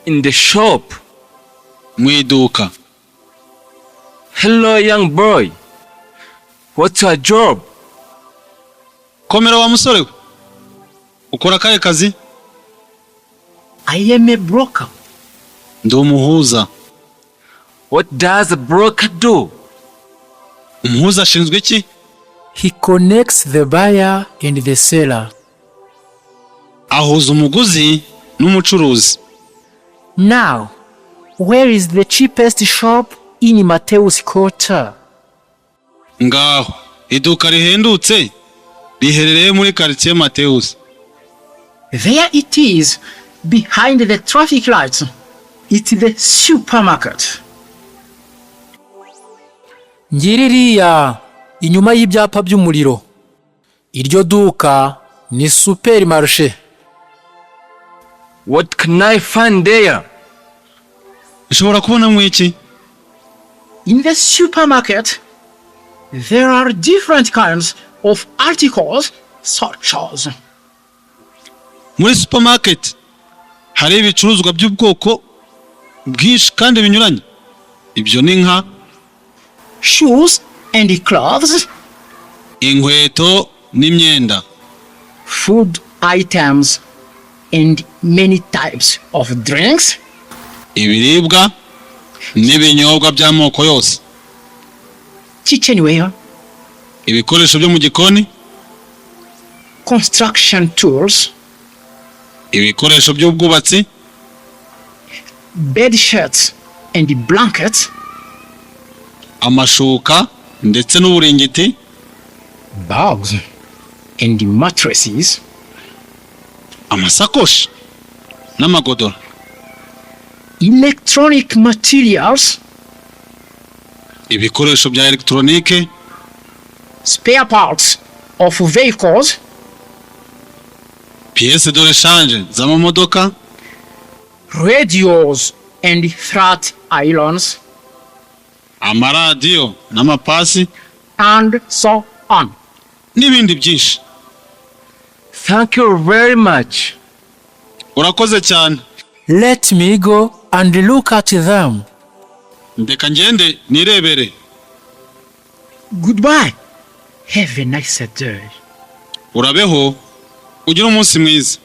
In the shop. Mu iduka. Hello, young boy. What's your job? Komera wa musore we. Ukora kahe kazi? I am a broker. Ndi umuhuza. What does a broker do? Umuhuza ashinzwe iki? He connects the buyer and the seller. Ahuza umuguzi n'umucuruzi. Now, where is the cheapest shop in Mateus quarter? Ngaho, iduka rihendutse riherereye muri quartier Mateus. There it is, behind the traffic lights. It's the supermarket. Ngiririya inyuma y'ibyapa by'umuriro. Iryo duka ni supermarché. What can I find there? Ushobora kubona mu iki? In the supermarket, there are different kinds of articles such as Muri supermarket hari ibicuruzwa by'ubwoko bwinshi kandi binyuranye. Ibyo ni nka shoes and clothes, inkweto n'imyenda, food items, and many types of drinks, ibiribwa n'ibinyobwa by'amoko yose, kitchenware, ibikoresho byo mu gikoni, construction tools, ibikoresho by'ubwubatsi, bed sheets and blankets, amashuka ndetse n'uburingiti, bags and mattresses, amasakoshi n'amagodoro, electronic materials, ibikoresho bya elektronike, spare parts of vehicles, pièces de rechange z'amamodoka, radios and flat irons, amaradiyo n'amapasi and so on. n'ibindi byinshi. Thank you very much. Urakoze cyane. Let me go and look at them. Ndeka ngende nirebere. Goodbye. Have a nice day. Urabeho, ugira umunsi mwiza.